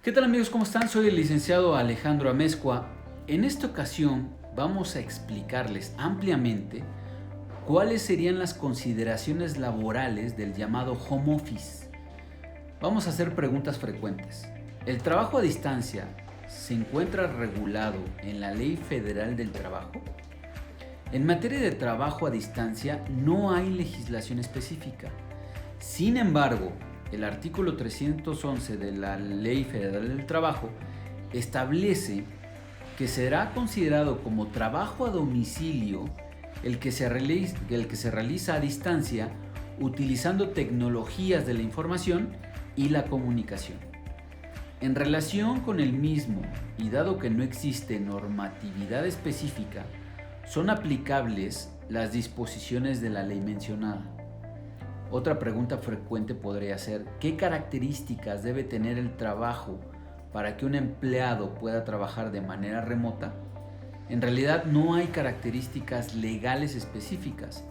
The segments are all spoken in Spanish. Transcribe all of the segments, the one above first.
¿Qué tal amigos? ¿Cómo están? Soy el licenciado Alejandro Amezcua. En esta ocasión vamos a explicarles ampliamente cuáles serían las consideraciones laborales del llamado home office. Vamos a hacer preguntas frecuentes. ¿El trabajo a distancia se encuentra regulado en la Ley Federal del Trabajo? En materia de trabajo a distancia no hay legislación específica. Sin embargo, el artículo 311 de la Ley Federal del Trabajo establece que será considerado como trabajo a domicilio el que se realiza a distancia utilizando tecnologías de la información y la comunicación. En relación con el mismo, y dado que no existe normatividad específica, son aplicables las disposiciones de la ley mencionada. Otra pregunta frecuente podría ser: ¿qué características debe tener el trabajo para que un empleado pueda trabajar de manera remota? En realidad no hay características legales específicas.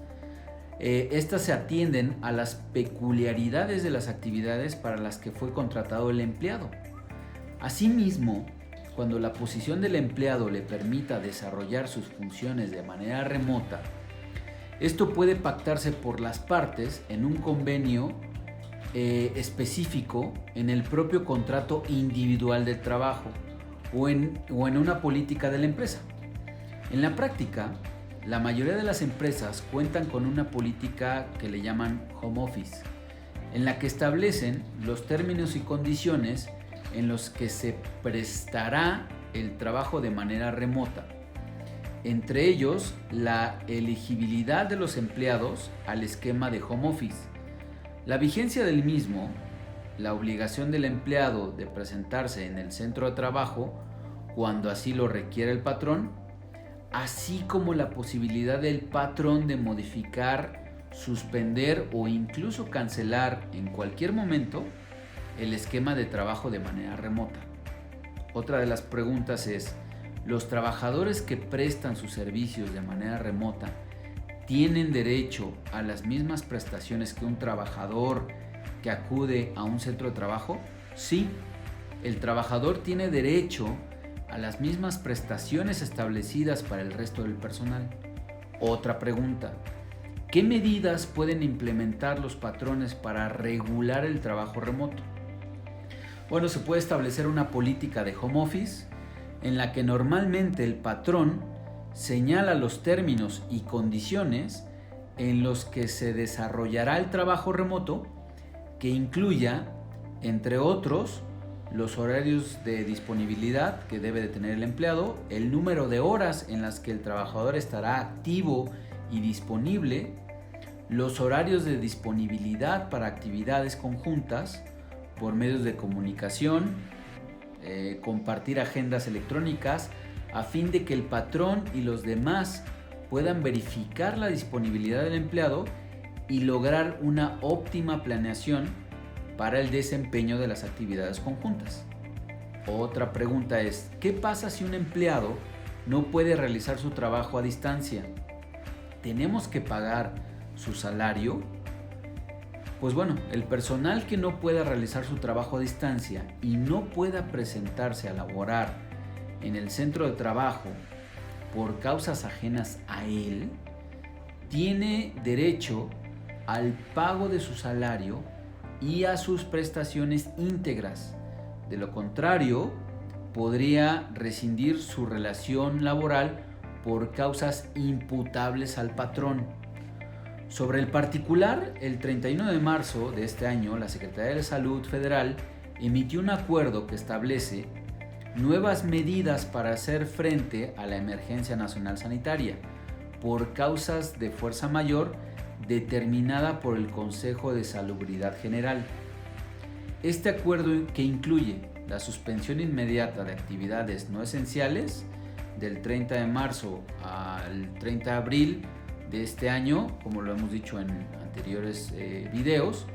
Estas se atienden a las peculiaridades de las actividades para las que fue contratado el empleado. Asimismo, cuando la posición del empleado le permita desarrollar sus funciones de manera remota, esto puede pactarse por las partes en un convenio específico en el propio contrato individual de trabajo o en una política de la empresa. En la práctica, la mayoría de las empresas cuentan con una política que le llaman home office, en la que establecen los términos y condiciones en los que se prestará el trabajo de manera remota. Entre ellos, la elegibilidad de los empleados al esquema de home office, la vigencia del mismo, la obligación del empleado de presentarse en el centro de trabajo cuando así lo requiere el patrón, así como la posibilidad del patrón de modificar, suspender o incluso cancelar en cualquier momento el esquema de trabajo de manera remota. Otra de las preguntas es: ¿los trabajadores que prestan sus servicios de manera remota tienen derecho a las mismas prestaciones que un trabajador que acude a un centro de trabajo? Sí, el trabajador tiene derecho a las mismas prestaciones establecidas para el resto del personal. Otra pregunta: ¿qué medidas pueden implementar los patrones para regular el trabajo remoto? Bueno, se puede establecer una política de home office en la que normalmente el patrón señala los términos y condiciones en los que se desarrollará el trabajo remoto, que incluya, entre otros, los horarios de disponibilidad que debe de tener el empleado, el número de horas en las que el trabajador estará activo y disponible, los horarios de disponibilidad para actividades conjuntas por medios de comunicación, compartir agendas electrónicas a fin de que el patrón y los demás puedan verificar la disponibilidad del empleado y lograr una óptima planeación para el desempeño de las actividades conjuntas. Otra pregunta es: ¿qué pasa si un empleado no puede realizar su trabajo a distancia? ¿Tenemos que pagar su salario? Pues bueno, el personal que no pueda realizar su trabajo a distancia y no pueda presentarse a laborar en el centro de trabajo por causas ajenas a él, tiene derecho al pago de su salario y a sus prestaciones íntegras. De lo contrario, podría rescindir su relación laboral por causas imputables al patrón. Sobre el particular, el 31 de marzo de este año, la Secretaría de Salud Federal emitió un acuerdo que establece nuevas medidas para hacer frente a la emergencia nacional sanitaria por causas de fuerza mayor determinada por el Consejo de Salubridad General. Este acuerdo, que incluye la suspensión inmediata de actividades no esenciales del 30 de marzo al 30 de abril de este año, como lo hemos dicho en anteriores videos,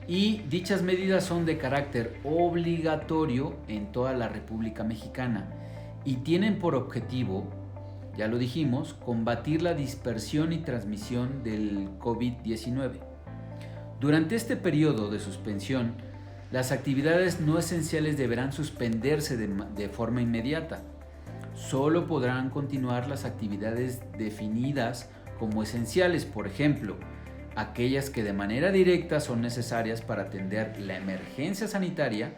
y dichas medidas son de carácter obligatorio en toda la República Mexicana y tienen por objetivo, ya lo dijimos, combatir la dispersión y transmisión del COVID-19. Durante este periodo de suspensión Las actividades no esenciales deberán suspenderse de forma inmediata. Solo podrán continuar las actividades definidas como esenciales, por ejemplo, aquellas que de manera directa son necesarias para atender la emergencia sanitaria,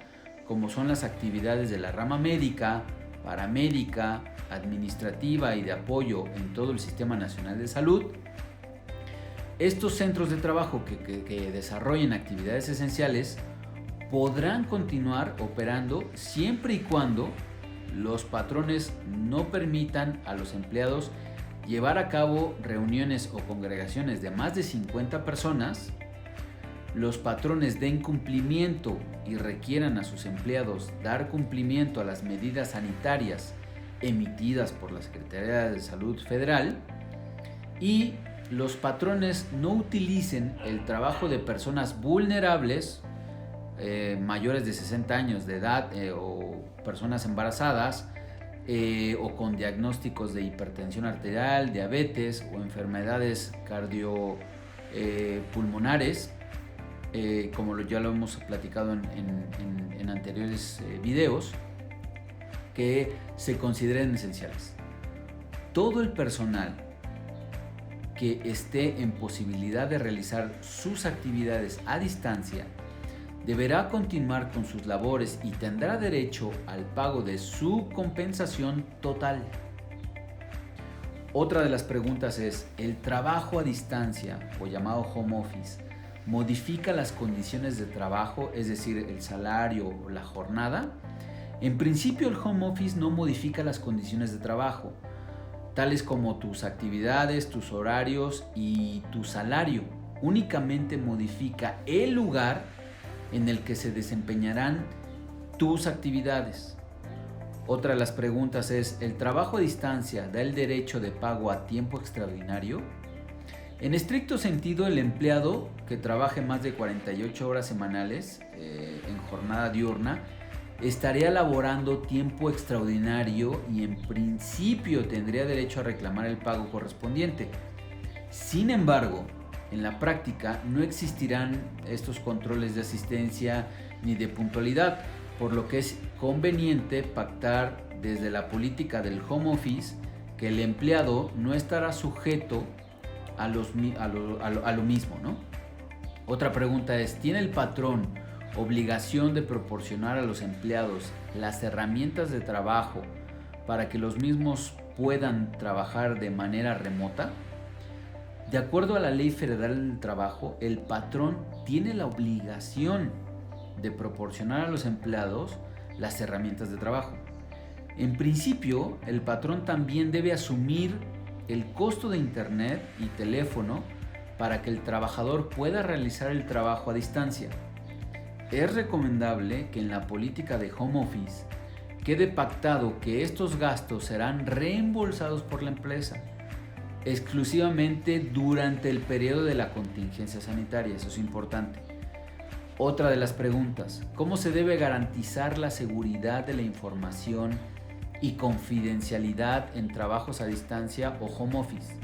como son las actividades de la rama médica, paramédica, administrativa y de apoyo en todo el Sistema Nacional de Salud. Estos centros de trabajo que desarrollen actividades esenciales podrán continuar operando siempre y cuando los patrones no permitan a los empleados llevar a cabo reuniones o congregaciones de más de 50 personas, los patrones den cumplimiento y requieran a sus empleados dar cumplimiento a las medidas sanitarias emitidas por la Secretaría de Salud Federal, y los patrones no utilicen el trabajo de personas vulnerables, mayores de 60 años de edad o personas embarazadas, o con diagnósticos de hipertensión arterial, diabetes o enfermedades cardiopulmonares, como ya lo hemos platicado en anteriores videos, que se consideren esenciales. Todo el personal que esté en posibilidad de realizar sus actividades a distancia deberá continuar con sus labores y tendrá derecho al pago de su compensación total. Otra de las preguntas es: ¿el trabajo a distancia, o llamado home office, modifica las condiciones de trabajo, es decir, el salario o la jornada? En principio, el home office no modifica las condiciones de trabajo, tales como tus actividades, tus horarios y tu salario. Únicamente modifica el lugar en el que se desempeñarán tus actividades. Otra de las preguntas es: ¿el trabajo a distancia da el derecho de pago a tiempo extraordinario? En estricto sentido, el empleado que trabaje más de 48 horas semanales en jornada diurna estaría laborando tiempo extraordinario y en principio tendría derecho a reclamar el pago correspondiente. Sin embargo, en la práctica no existirán estos controles de asistencia ni de puntualidad, por lo que es conveniente pactar desde la política del home office que el empleado no estará sujeto a lo mismo, ¿no? Otra pregunta es: ¿tiene el patrón obligación de proporcionar a los empleados las herramientas de trabajo para que los mismos puedan trabajar de manera remota? De acuerdo a la Ley Federal del Trabajo, el patrón tiene la obligación de proporcionar a los empleados las herramientas de trabajo. En principio, el patrón también debe asumir el costo de internet y teléfono para que el trabajador pueda realizar el trabajo a distancia. Es recomendable que en la política de home office quede pactado que estos gastos serán reembolsados por la empresa exclusivamente durante el periodo de la contingencia sanitaria. Eso es importante. Otra de las preguntas: ¿cómo se debe garantizar la seguridad de la información y confidencialidad en trabajos a distancia o home office?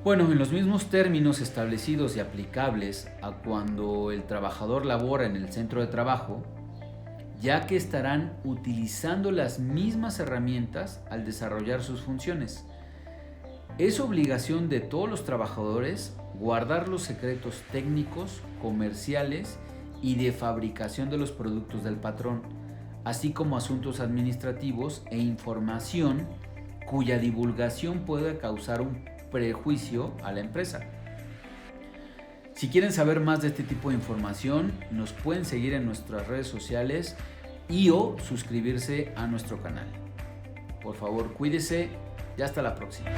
Bueno, en los mismos términos establecidos y aplicables a cuando el trabajador labora en el centro de trabajo, ya que estarán utilizando las mismas herramientas al desarrollar sus funciones. Es obligación de todos los trabajadores guardar los secretos técnicos, comerciales y de fabricación de los productos del patrón, así como asuntos administrativos e información cuya divulgación pueda causar un prejuicio a la empresa. Si quieren saber más de este tipo de información, nos pueden seguir en nuestras redes sociales o suscribirse a nuestro canal. Por favor, cuídese y hasta la próxima.